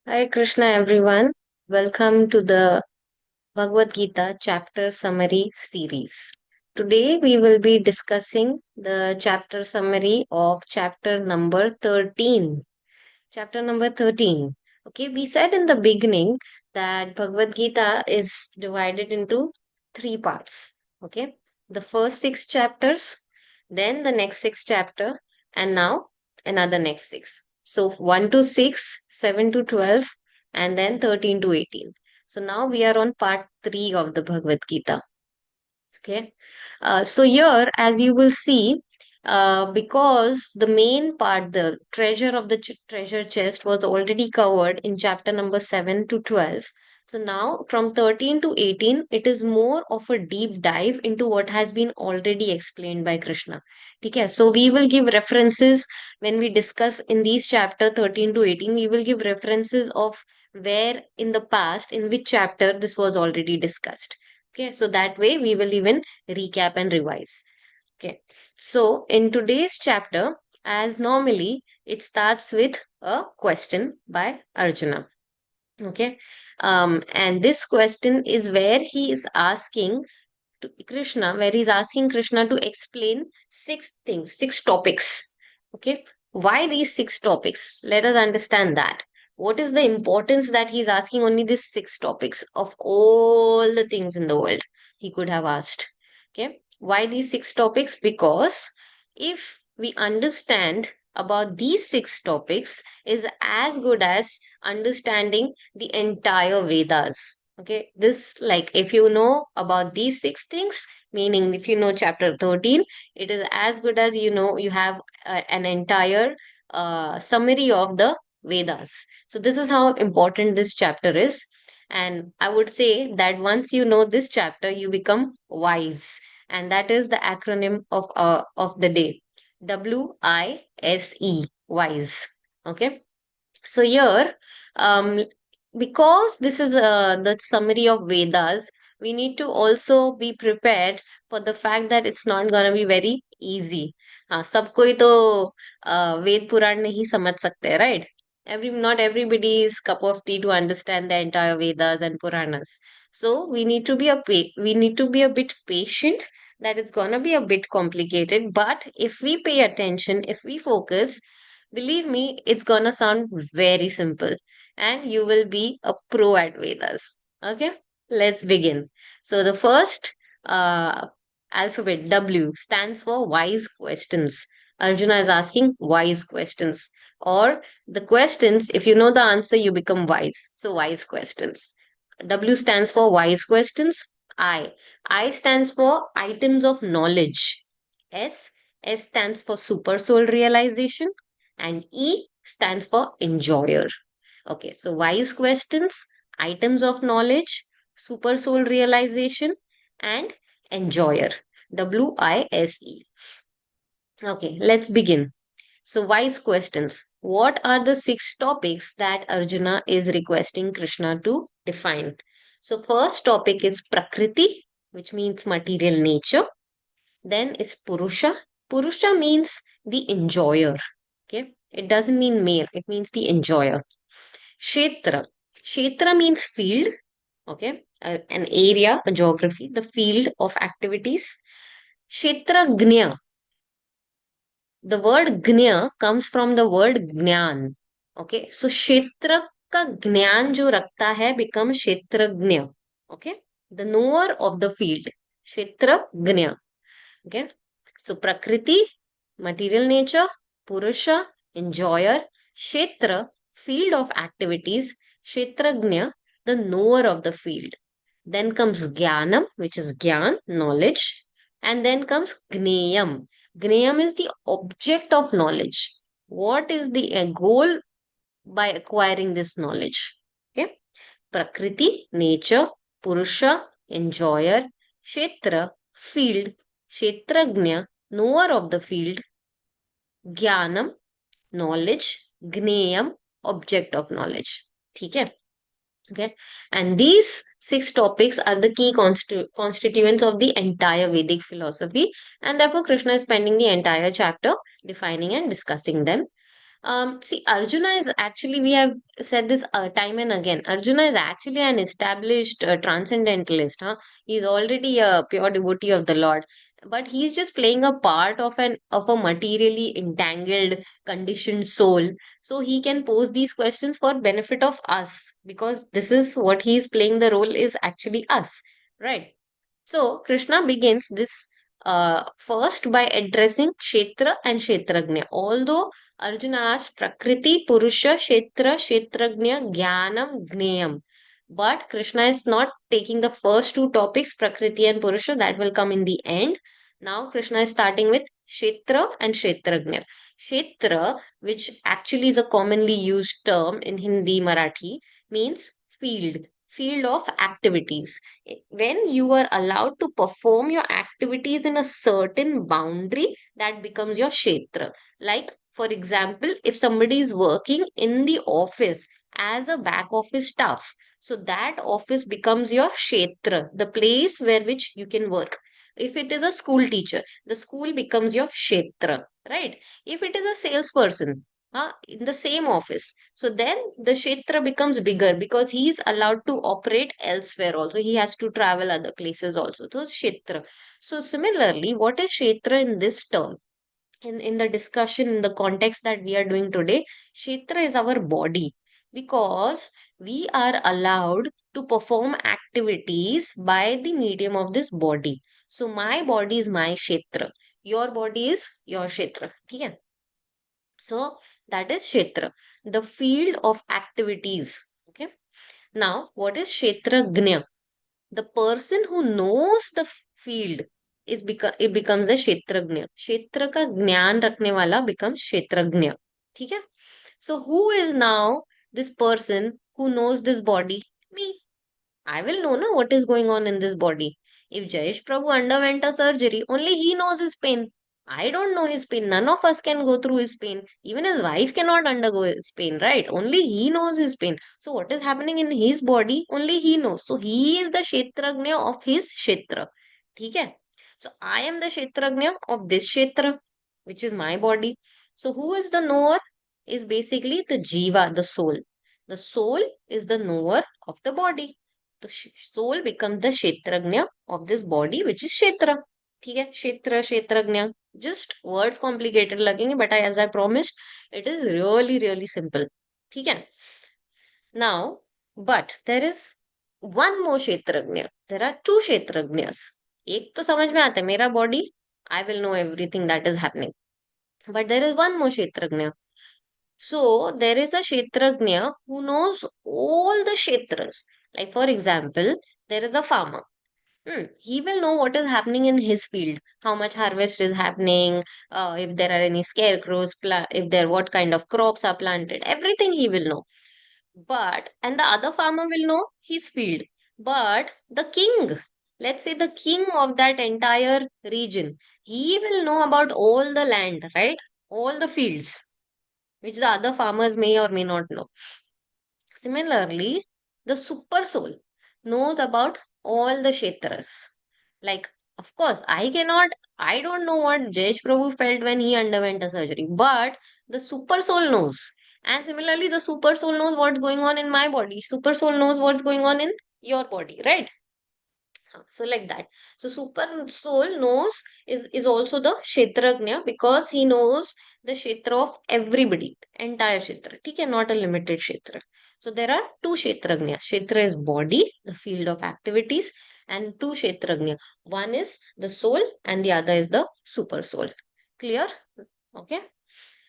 Hare Krishna, everyone. Welcome to the Bhagavad Gita chapter summary series. Today we will be discussing the chapter summary of chapter number 13. Chapter number 13. Okay, we said in the beginning that Bhagavad Gita is divided into three parts. Okay, the first six chapters, then the next six chapter, and now another next six. So 1 to 6, 7 to 12, and then 13 to 18. So now we are on part 3 of the Bhagavad Gita. Okay. So here, as you will see, because the main part, the treasure of the treasure chest was already covered in chapter number 7 to 12. So now from 13 to 18, it is more of a deep dive into what has been already explained by Krishna. Okay. So we will give references when we discuss in these chapter 13 to 18, we will give references of where in the past, in which chapter this was already discussed. Okay, so that way we will even recap and revise. Okay, so in today's chapter, as normally, it starts with a question by Arjuna. Okay, and this question is where he is asking to Krishna, where he's asking Krishna to explain six things, six topics. Okay, why these six topics? Let us understand that. What is the importance that he's asking only these six topics of all the things in the world he could have asked? Okay, why these six topics? Because if we understand about these six topics is as good as understanding the entire Vedas. Okay, this, like, if you know about these six things, meaning if you know chapter 13, it is as good as you have an entire summary of the Vedas. So this is how important this chapter is. And I would say that once you know this chapter, you become wise. And that is the acronym of the day. WISE, wise. Okay. So here, um, because this is the summary of Vedas, we need to also be prepared for the fact that it's not gonna be very easy. हाँ, सब कोई तो वेद पुराण नहीं समझ सकते, right? Not everybody is cup of tea to understand the entire Vedas and Puranas. So we need to be a bit patient. That is gonna be a bit complicated, but if we pay attention, if we focus, believe me, it's gonna sound very simple and you will be a pro at Vedas. Okay, let's begin. So, the first alphabet W stands for wise questions. Arjuna is asking wise questions. Or the questions, if you know the answer, you become wise. So, wise questions. W stands for wise questions. I stands for items of knowledge. S. S stands for Supersoul Realization. And E stands for enjoyer. Okay, so wise questions, items of knowledge, Supersoul Realization, and enjoyer. WISE. Okay, let's begin. So, wise questions. What are the six topics that Arjuna is requesting Krishna to define? So, first topic is Prakriti, which means material nature. Then is Purusha. Purusha means the enjoyer. Okay, it doesn't mean male, it means the enjoyer. Shetra. Shetra means field. Okay, an area, a geography, the field of activities. Shetrajna. The word Gnya comes from the word Jnyan. Okay, so Shetra का ज्ञान जो रखता है become क्षेत्रज्ञ. Okay, the knower of the field. क्षेत्रज्ञ. Okay, so Prakriti, material nature, Purusha, enjoyer, Shetra, field of activities, Shetrajna, the knower of the field. Then comes Jnanam, which is Gyan, knowledge. And then comes Jneyam. Jneyam is the object of knowledge. What is the goal by acquiring this knowledge? Okay. Prakriti, nature, Purusha, enjoyer, Shetra, field, Shetrajna, knower of the field, Jnanam, knowledge, Gneyam, object of knowledge. ठीक है? Okay. And these six topics are the key constituents of the entire Vedic philosophy. And therefore, Krishna is spending the entire chapter defining and discussing them. See, Arjuna is actually, we have said this time and again. Arjuna is actually an established transcendentalist. Huh? He's already a pure devotee of the Lord, but he's just playing a part of a materially entangled, conditioned soul. So he can pose these questions for benefit of us, because this is what he is playing the role is actually us, right? So Krishna begins this first by addressing Kshetra and Shetrajna. Although Arjuna asks Prakriti, Purusa, Shetra, Shetrajna, Jnanam, Jneyam. But Krishna is not taking the first two topics, Prakriti and Purusha, that will come in the end. Now Krishna is starting with Shetra and Shetrajna. Shetra, which actually is a commonly used term in Hindi, Marathi, means field of activities. When you are allowed to perform your activities in a certain boundary, that becomes your kshetra. Like, for example, if somebody is working in the office as a back office staff, so that office becomes your kshetra, the place where which you can work. If it is a school teacher, the school becomes your kshetra, right? If it is a salesperson, in the same office, so then the Shetra becomes bigger because he is allowed to operate elsewhere also. He has to travel other places also. So Shetra. So similarly, what is Shetra in this term? In the discussion, in the context that we are doing today, Shetra is our body, because we are allowed to perform activities by the medium of this body. So my body is my Shetra. Your body is your Shetra. Okay? So that is Kshetra, the field of activities. Okay. Now, what is Kshetrajna? The person who knows the field it becomes the Kshetrajna. Kshetra का ज्ञान रखने वाला becomes Kshetrajna. ठीक है? So who is now this person who knows this body? Me. I will know na what is going on in this body. If Jayesh Prabhu underwent a surgery, only he knows his pain. I don't know his pain. None of us can go through his pain. Even his wife cannot undergo his pain, right? Only he knows his pain. So what is happening in his body, only he knows. So he is the Kshetrajna of his Kshetra. ठीक है? So I am the Kshetrajna of this Kshetra, which is my body. So who is the knower? Is basically the Jiva, the soul. The soul is the knower of the body. तो soul become the kshetrajna of this body which is kshetra. ठीक है, kshetra kshetrajna, just words complicated लगेंगे, but I as I promised it is really really simple. ठीक है. Now but there is one more kshetrajna. There are two kshetrajnas. एक तो समझ में आता है, मेरा body, I will know everything that is happening, but there is one more kshetrajna. So there is a Shetrajna who knows all the Shetras. Like for example, there is a farmer. He will know what is happening in his field, how much harvest is happening, if there are any scarecrows, if there what kind of crops are planted, everything he will know. But and the other farmer will know his field. But the king, let's say the king of that entire region, he will know about all the land, right? All the fields which the other farmers may or may not know. Similarly, the super soul knows about all the Shetras. Like, of course, I don't know what Jayesh Prabhu felt when he underwent a surgery, but the super soul knows. And similarly, the super soul knows what's going on in my body. Super soul knows what's going on in your body, right? So like that. So super soul knows is also the Kshetrajna, because he knows the Kshetra of everybody, entire Kshetra. Okay, not a limited Kshetra. So there are two Kshetrajnas. Kshetra is body, the field of activities, and two Kshetrajna. One is the soul and the other is the super soul. Clear? Okay.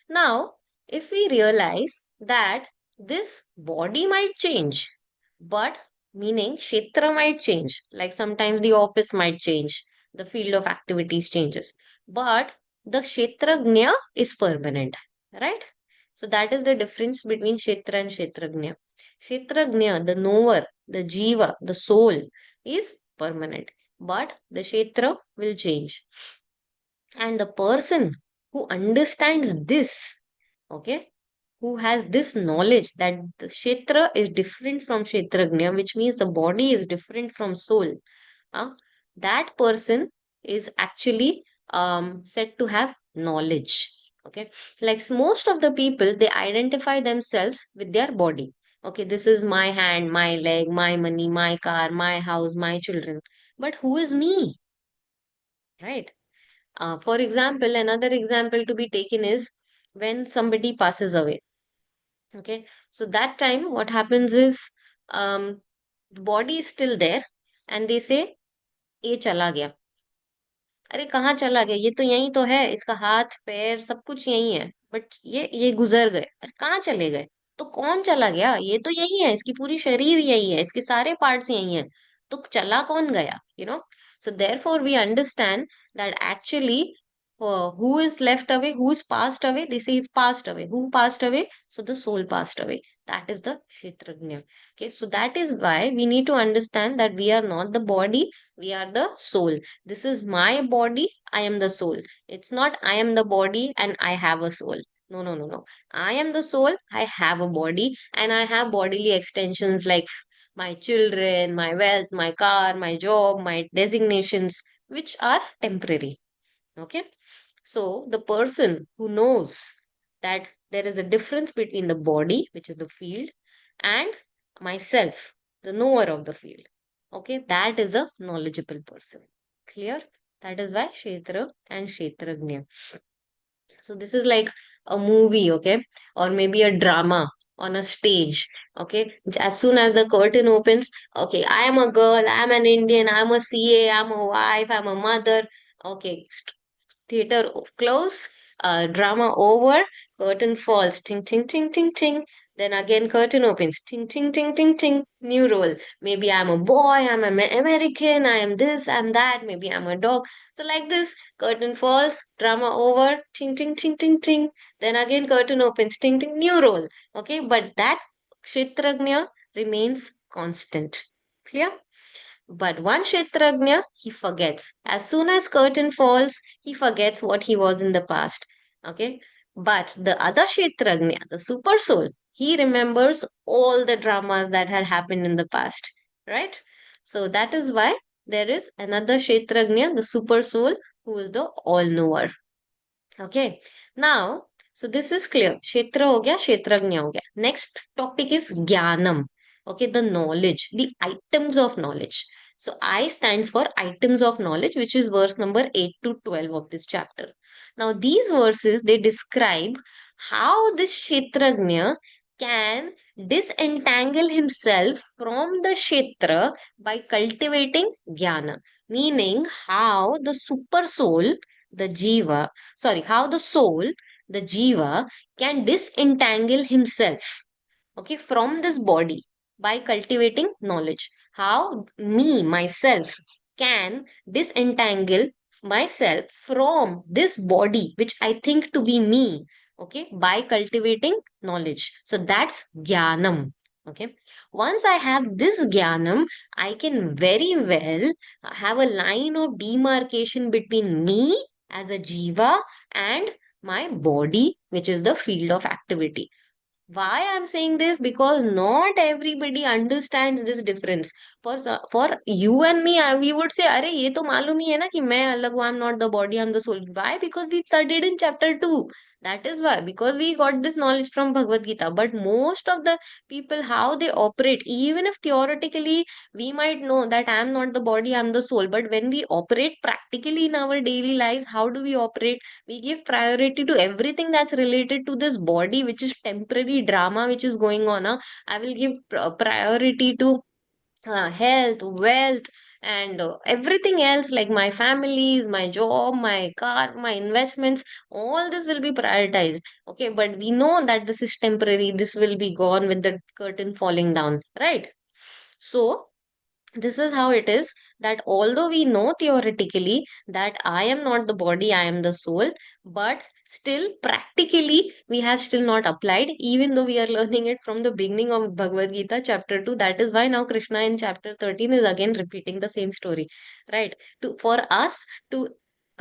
Now, if we realize that this body might change, but meaning Kshetra might change, like sometimes the office might change, the field of activities changes, but the Kshetrajna is permanent, right? So that is the difference between Kshetra and Kshetrajna. Kshetrajna, the knower, the Jiva, the soul, is permanent, but the Kshetra will change. And the person who understands this, okay, who has this knowledge that the Kshetra is different from Kshetrajna, which means the body is different from soul, that person is actually said to have knowledge. Okay, like most of the people, they identify themselves with their body. Okay, this is my hand, my leg, my money, my car, my house, my children. But who is me, right? For example, another example to be taken is when somebody passes away. Okay, so that time what happens is, the body is still there, and they say ये चला गया. अरे कहाँ चला गया, ये तो यही तो है, इसका हाथ पैर सब कुछ यही है, बट ये गुजर गए. अरे कहाँ चले गए? तो कौन चला गया? ये तो यही है, इसकी पूरी शरीर यही है, इसके सारे पार्ट्स यही है. तो चला कौन गया, so therefore we understand that actually who is left away, who's passed away, they say is passed away. Who passed away? So the soul passed away. That is the Shetrajna. Okay, so that is why we need to understand that we are not the body, we are the soul. This is my body, I am the soul. It's not I am the body and I have a soul. No, no, no, no. I am the soul, I have a body, and I have bodily extensions like my children, my wealth, my car, my job, my designations, which are temporary. Okay. So the person who knows that there is a difference between the body, which is the field, and myself, the knower of the field. Okay, that is a knowledgeable person. Clear? That is why Kshetra and Kshetrajna. So this is like a movie, okay, or maybe a drama on a stage. Okay, as soon as the curtain opens, okay, I am a girl, I'm an Indian, I'm a CA, I'm a wife, I'm a mother. Okay, theater close, drama over, curtain falls, ting, ting, ting, ting, ting. Then again, curtain opens, ting, ting, ting, ting, ting, new role. Maybe I'm a boy, I'm an American, I am this, I'm that, maybe I'm a dog. So, like this, curtain falls, drama over, ting, ting, ting, ting, ting. Then again, curtain opens, ting, ting, new role. Okay, but that Kshetrajna remains constant. Clear? But one Shetrajna, he forgets. As soon as curtain falls, he forgets what he was in the past. Okay. But the other Shetrajna, the super soul, he remembers all the dramas that had happened in the past. Right? So that is why there is another Shetrajna, the super soul, who is the all knower. Okay. Now, so this is clear. Kshetra ho gaya, Kshetrajna ho gaya. Next topic is Jnanam. Okay, the knowledge, the items of knowledge. So I stands for items of knowledge, which is verse number 8 to 12 of this chapter. Now, these verses, they describe how this Kshetrajna can disentangle himself from the Kshetra by cultivating Jnana. Meaning how the super soul, the Jiva, sorry, how the soul, the Jiva, can disentangle himself, okay, from this body by cultivating knowledge. How me, myself, can disentangle myself from this body, which I think to be me, okay, by cultivating knowledge. So that's Jnanam. Okay. Once I have this Jnanam, I can very well have a line of demarcation between me as a jiva and my body, which is the field of activity. Why I'm saying this? Because not everybody understands this difference. For you and me, we would say, "अरे ये तो मालूम ही है ना कि मैं अलग हूँ, I'm not the body, I'm the soul." Why? Because we studied in chapter 2. That is why. Because we got this knowledge from Bhagavad Gita. But most of the people, how they operate, even if theoretically we might know that I'm not the body, I'm the soul. But when we operate practically in our daily lives, how do we operate? We give priority to everything that's related to this body, which is temporary drama which is going on. I will give priority to health, wealth, and everything else like my families, my job, my car, my investments. All this will be prioritized. Okay, but we know that this is temporary, this will be gone with the curtain falling down, right? So this is how it is, that although we know theoretically that I am not the body, I am the soul, but still practically we have still not applied, even though we are learning it from the beginning of Bhagavad Gita, chapter 2. That is why now Krishna in chapter 13 is again repeating the same story, right? For us to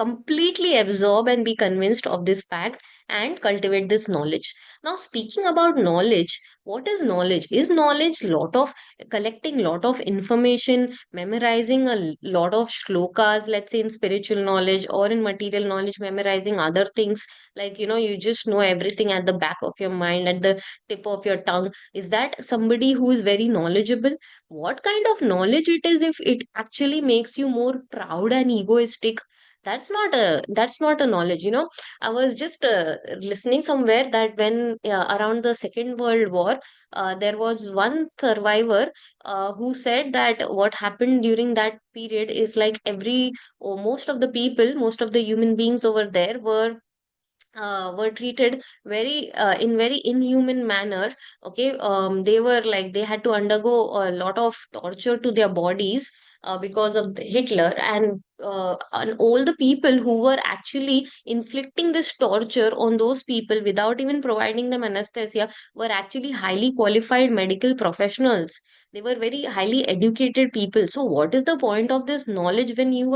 completely absorb and be convinced of this fact and cultivate this knowledge. Now, speaking about knowledge, what is knowledge? Is knowledge lot of collecting lot of information, memorizing a lot of shlokas, let's say in spiritual knowledge, or in material knowledge, memorizing other things, like you just know everything at the back of your mind, at the tip of your tongue? Is that somebody who is very knowledgeable? What kind of knowledge it is if it actually makes you more proud and egoistic? That's not a knowledge. I was just listening somewhere that when around the Second World War, there was one survivor who said that what happened during that period is like every or most of the people, most of the human beings over there were treated very inhuman manner. Okay, they were like they had to undergo a lot of torture to their bodies because of the Hitler, and all the people who were actually inflicting this torture on those people without even providing them anesthesia were actually highly qualified medical professionals. They were very highly educated people. So what is the point of this knowledge when you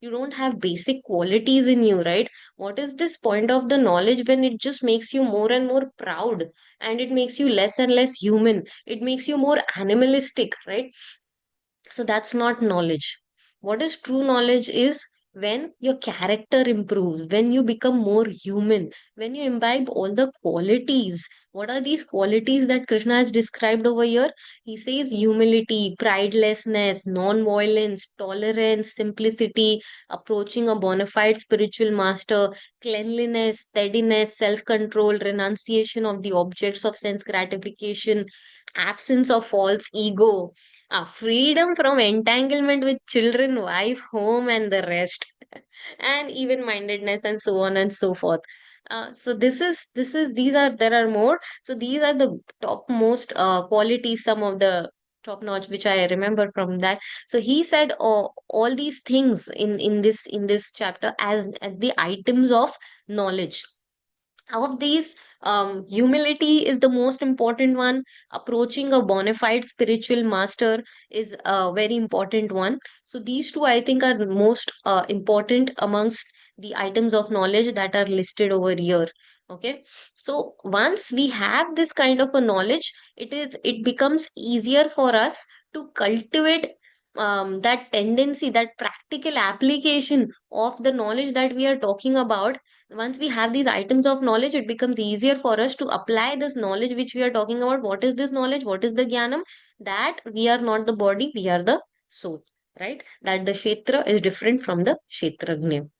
don't have basic qualities in you, right? What is this point of the knowledge when it just makes you more and more proud, and it makes you less and less human, it makes you more animalistic, right? So that's not knowledge. What is true knowledge is when your character improves, when you become more human, when you imbibe all the qualities. What are these qualities that Krishna has described over here? He says humility, pridelessness, non-violence, tolerance, simplicity, approaching a bona fide spiritual master, cleanliness, steadiness, self-control, renunciation of the objects of sense gratification, absence of false ego, freedom from entanglement with children, wife, home, and the rest, and even mindedness, and so on and so forth. So this is these are there are more. So these are the topmost qualities, some of the top notch which I remember from that. So he said all these things in this chapter as the items of knowledge. Of these, humility is the most important one. Approaching a bona fide spiritual master is a very important one. So these two, I think, are the most important amongst the items of knowledge that are listed over here. Okay, so once we have this kind of a knowledge, it becomes easier for us to cultivate that tendency, that practical application of the knowledge that we are talking about. Once we have these items of knowledge, it becomes easier for us to apply this knowledge which we are talking about. What is this knowledge? What is the Jnanam? That we are not the body, we are the soul, right? That the Shetra is different from the Shetrajna.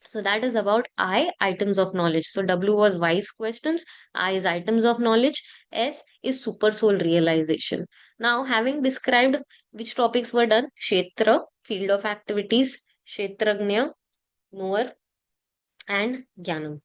So that is about I, items of knowledge. So W was wise questions, I is items of knowledge, S is super soul realization. Now, having described which topics were done, Shetra, field of activities, Shetrajna, knower, and Jnanam.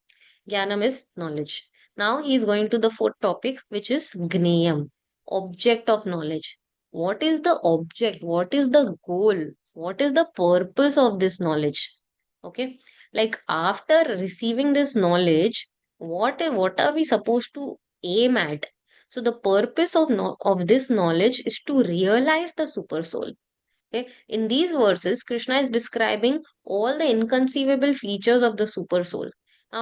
Jnanam is knowledge. Now he is going to the fourth topic, which is Jneyam, object of knowledge. What is the object? What is the goal? What is the purpose of this knowledge? Okay, like after receiving this knowledge, what are we supposed to aim at? So the purpose of this knowledge is to realize the super soul. Okay. In these verses, Krishna is describing all the inconceivable features of the super soul,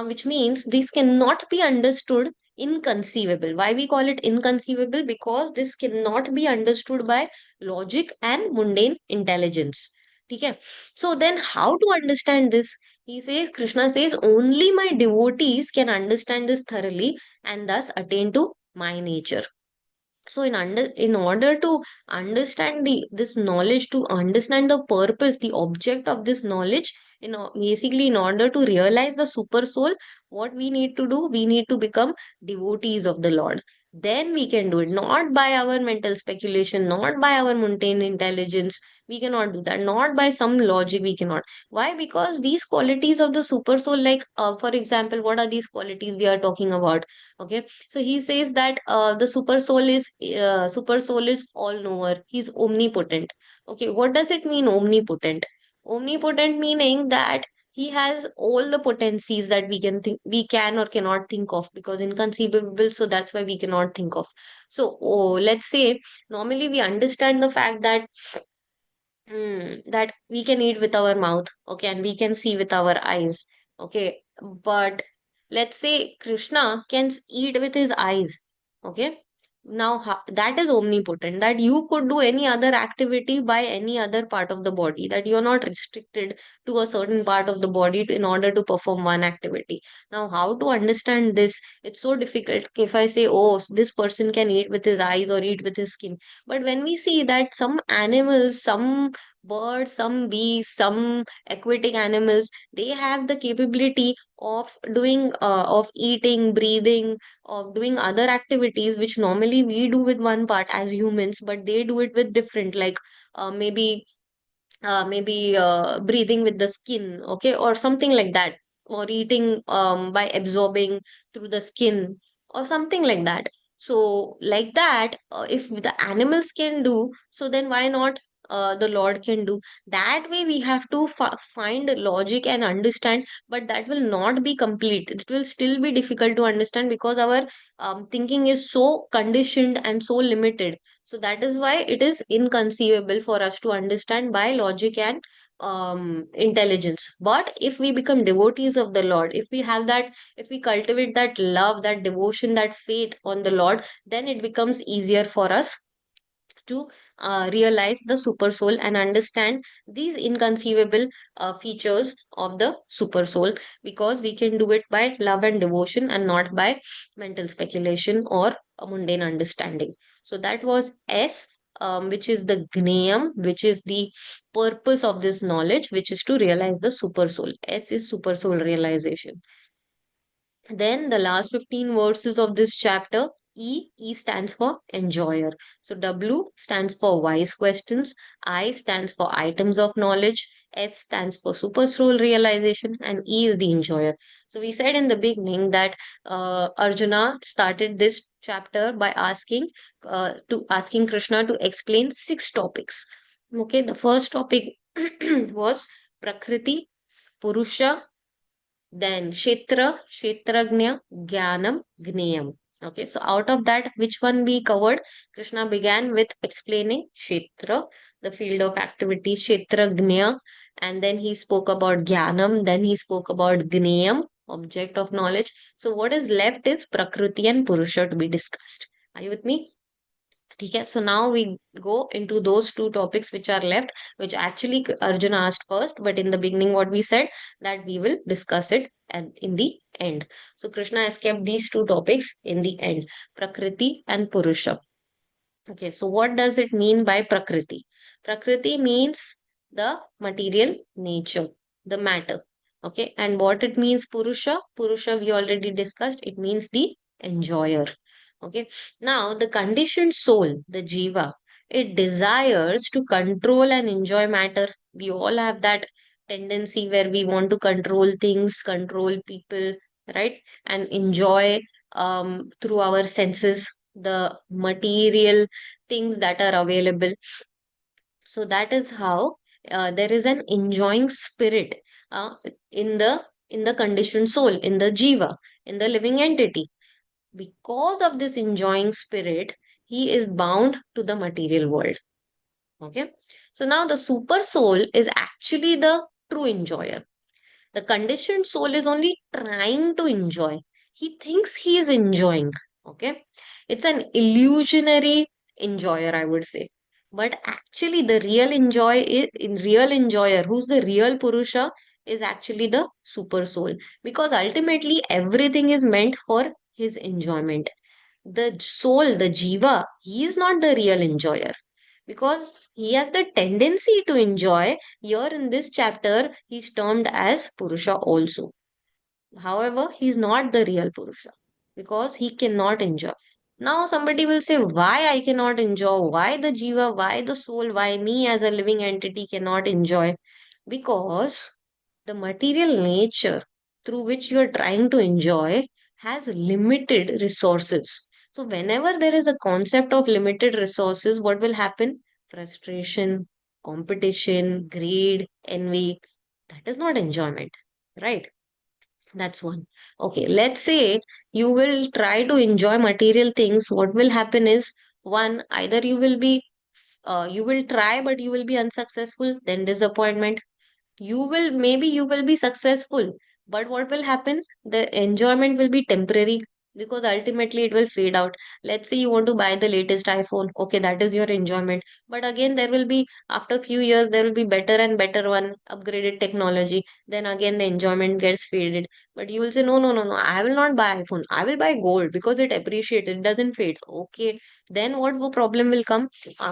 which means these cannot be understood inconceivable. Why we call it inconceivable? Because this cannot be understood by logic and mundane intelligence. Okay. So then how to understand this? Krishna says, only my devotees can understand this thoroughly and thus attain to my nature. So in order to understand this knowledge, to understand the purpose, the object of this knowledge, basically in order to realize the super soul, what we need to do, we need to become devotees of the Lord. Then we can do it, not by our mental speculation, not by our mundane intelligence. We cannot do that, not by some logic. We cannot. Why? Because these qualities of the super soul, like for example, what are these qualities we are talking about? Okay, so he says that the super soul is all knower. He's omnipotent. Okay, what does it mean, omnipotent? Omnipotent meaning that he has all the potencies that we can or cannot think of, because inconceivable. So that's why we cannot think of. So let's say normally we understand the fact that that we can eat with our mouth, okay, and we can see with our eyes, okay. But let's say Krishna can eat with his eyes, okay. Now that is omnipotent, that you could do any other activity by any other part of the body, that you're not restricted to a certain part of the body in order to perform one activity. Now, how to understand this? It's so difficult. If I say, oh, this person can eat with his eyes or eat with his skin, but when we see that some animals, some birds, some bees, some aquatic animals, they have the capability of doing, of eating, breathing, of doing other activities which normally we do with one part as humans, but they do it with different, like maybe breathing with the skin, okay, or something like that, or eating by absorbing through the skin, or something like that. So like that, if the animals can do, so then why not the Lord can do? That way we have to find logic and understand, but that will not be complete. It will still be difficult to understand because our thinking is so conditioned and so limited. So that is why it is inconceivable for us to understand by logic and intelligence. But if we become devotees of the Lord, if we have that, if we cultivate that love, that devotion, that faith on the Lord, then it becomes easier for us to realize the super soul and understand these inconceivable features of the super soul, because we can do it by love and devotion and not by mental speculation or a mundane understanding. So that was S, which is the Jneyam, which is the purpose of this knowledge, which is to realize the super soul. S is super soul realization. Then the last 15 verses of this chapter, E stands for enjoyer. So W stands for wise questions, I stands for items of knowledge, S stands for super soul realization, and E is the enjoyer. So we said in the beginning that Arjuna started this chapter by asking Krishna to explain six topics. Okay, the first topic was Prakriti, Purusha, then Shetrajna, Jnanam, Jneyam. Okay, so out of that, which one we covered? Krishna began with explaining Shetra, the field of activity, Shetrajna, and then he spoke about Jnanam, then he spoke about Jneyam, object of knowledge. So what is left is Prakriti and Purusha to be discussed. Are you with me? Okay, so now we go into those two topics which are left, which actually Arjuna asked first, but in the beginning, what we said that we will discuss it and in the end. So Krishna has kept these two topics in the end, Prakriti and Purusha. Okay, so what does it mean by Prakriti? Prakriti means the material nature, the matter. Okay, and what it means Purusha? Purusha we already discussed, it means the enjoyer. Okay, now the conditioned soul, the Jiva, it desires to control and enjoy matter. We all have that tendency where we want to control things, control people, right? And enjoy through our senses the material things that are available. So that is how there is an enjoying spirit uh, in the conditioned soul, in the Jiva, in the living entity. Because of this enjoying spirit, he is bound to the material world. Okay. So now the super soul is actually the true enjoyer. The conditioned soul is only trying to enjoy. He thinks he is enjoying. Okay. It's an illusionary enjoyer, I would say. But actually, the real real enjoyer, who's the real Purusha, is actually the super soul. Because ultimately, everything is meant for his enjoyment. The soul, the Jiva, he is not the real enjoyer, because he has the tendency to enjoy. Here in this chapter, he's termed as Purusha also. However, he's not the real Purusha because he cannot enjoy. Now, somebody will say, why I cannot enjoy? Why the Jiva? Why the soul? Why me as a living entity cannot enjoy? Because the material nature through which you are trying to enjoy has limited resources. So, whenever there is a concept of limited resources, what will happen? Frustration, competition, greed, envy. That is not enjoyment, right? That's one. Okay, let's say you will try to enjoy material things. What will happen is, one, either you will be you will try, but you will be unsuccessful, then disappointment. You will be successful, but what will happen, the enjoyment will be temporary, because ultimately it will fade out. Let's say you want to buy the latest iPhone, okay, that is your enjoyment, but again there will be, after few years, there will be better and better one, upgraded technology, then again the enjoyment gets faded. But you will say, no, no, no, no, I will not buy iPhone, I will buy gold because it appreciates, it doesn't fade. Okay, then what problem will come,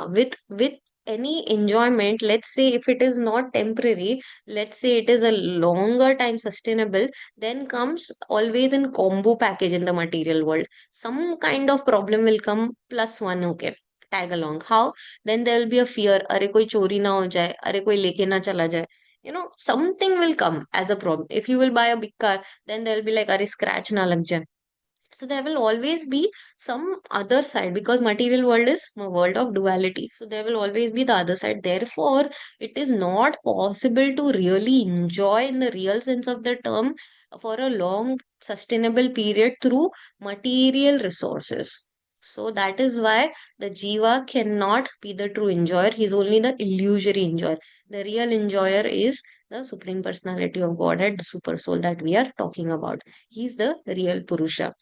with any enjoyment? Let's say if it is not temporary, let's say it is a longer time sustainable, then comes always in combo package in the material world. Some kind of problem will come, plus one, okay, tag along. How? Then there will be a fear, अरे कोई चोरी ना हो जाए, अरे कोई लेके ना चला जाए. Something will come as a problem. If you will buy a big car, then there will be like, अरे scratch ना लग जाए. So there will always be some other side, because material world is a world of duality. So there will always be the other side. Therefore, it is not possible to really enjoy in the real sense of the term for a long sustainable period through material resources. So that is why the jiva cannot be the true enjoyer. He is only the illusory enjoyer. The real enjoyer is the Supreme Personality of Godhead, the Super Soul that we are talking about. He is the real Purusha.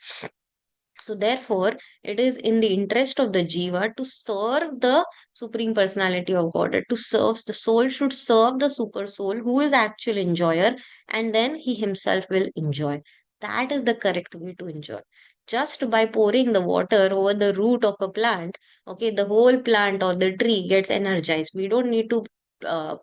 So therefore, it is in the interest of the jiva to serve the Supreme Personality of Godhead. To serve, the soul should serve the super soul who is actual enjoyer, and then he himself will enjoy. That is the correct way to enjoy. Just by pouring the water over the root of a plant, okay, the whole plant or the tree gets energized. We don't need to uh,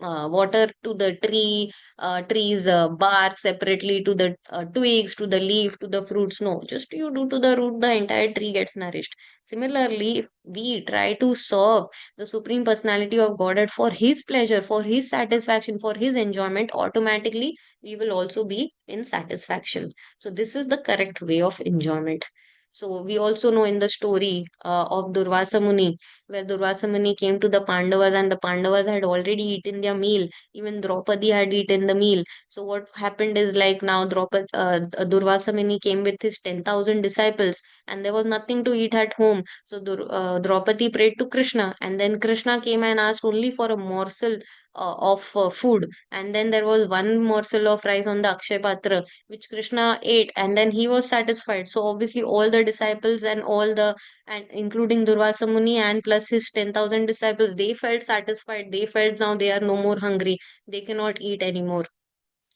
water to the trees bark separately, to the twigs, to the leaf, to the fruits. No, just you do to the root, the entire tree gets nourished. Similarly, if we try to serve the Supreme Personality of Godhead for his pleasure, for his satisfaction, for his enjoyment, automatically we will also be in satisfaction. So this is the correct way of enjoyment. So we also know in the story of Durvasa Muni, where Durvasa Muni came to the Pandavas, and the Pandavas had already eaten their meal. Even Draupadi had eaten the meal. So what happened is, like, now Durvasa Muni came with his 10,000 disciples, and there was nothing to eat at home. So Draupadi prayed to Krishna, and then Krishna came and asked only for a morsel of food. And then there was one morsel of rice on the Akshay Patra, which Krishna ate, and then he was satisfied. So obviously all the disciples and all the, and including Durvasa Muni and plus his 10,000 disciples, they felt satisfied. They felt now they are no more hungry. They cannot eat anymore.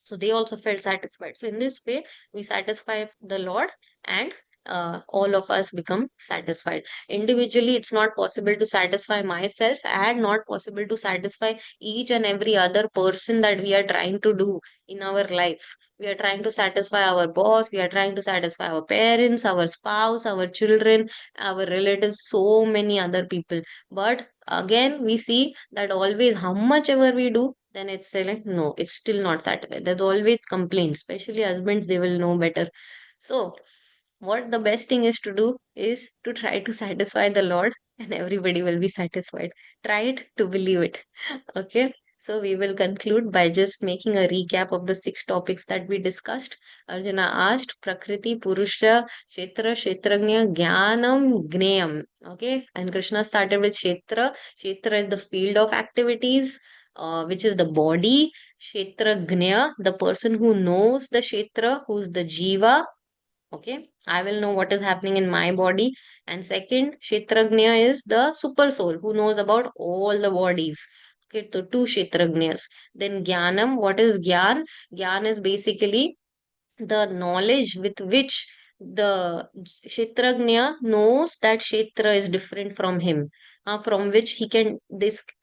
So they also felt satisfied. So in this way, we satisfy the Lord, and all of us become satisfied. Individually, it's not possible to satisfy myself, and not possible to satisfy each and every other person that we are trying to do in our life. We are trying to satisfy our boss, we are trying to satisfy our parents, our spouse, our children, our relatives, so many other people. But again, we see that always, how much ever we do, then it's say like, no, it's still not satisfied. There's always complaints, especially husbands, they will know better. So what the best thing is to do is to try to satisfy the Lord, and everybody will be satisfied. Try it to believe it. Okay. So we will conclude by just making a recap of the six topics that we discussed. Arjuna asked Prakriti, Purusha, Shetra, Shetrajna, Jnanam, Gneyam. Okay. And Krishna started with Shetra. Shetra is the field of activities, which is the body. Shetrajna, the person who knows the Shetra, who's the Jiva. Okay, I will know what is happening in my body. And second, Shetrajna is the super soul who knows about all the bodies. Okay, so two Shetrajnas. Then Jnanam, what is Gyan? Gyan is basically the knowledge with which the Shetrajna knows that Shetra is different from him, from which he can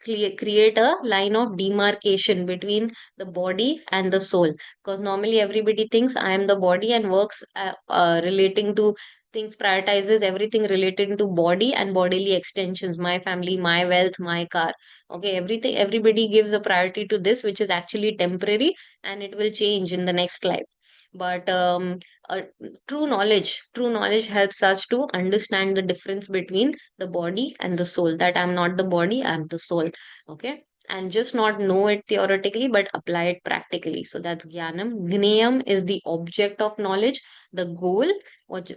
create a line of demarcation between the body and the soul. Because normally everybody thinks I am the body, and works relating to things, prioritizes everything related to body and bodily extensions, my family, my wealth, my car. Okay, everything, everybody gives a priority to this, which is actually temporary, and it will change in the next life. But uh, true knowledge helps us to understand the difference between the body and the soul, that I'm not the body, I'm the soul. Okay, and just not know it theoretically but apply it practically. So that's Jnanam. Gneyam is the object of knowledge, the goal.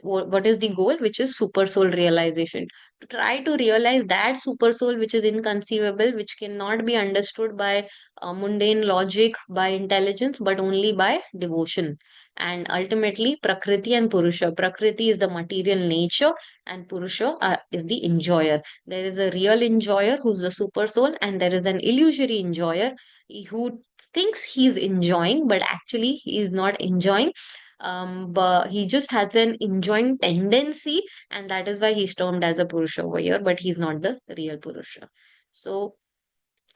what is the goal, which is super soul realization. To try to realize that super soul which is inconceivable, which cannot be understood by mundane logic, by intelligence, but only by devotion. And ultimately, Prakriti and Purusha. Prakriti is the material nature, and Purusha is the enjoyer. There is a real enjoyer who's the super soul, and there is an illusory enjoyer who thinks he's enjoying, but actually he is not enjoying. But he just has an enjoying tendency, and that is why he's termed as a Purusha over here, but he's not the real Purusha. So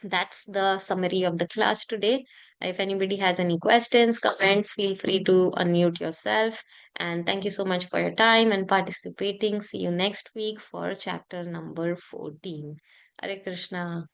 that's the summary of the class today. If anybody has any questions, comments, feel free to unmute yourself. And thank you so much for your time and participating. See you next week for chapter number 14. Hare Krishna.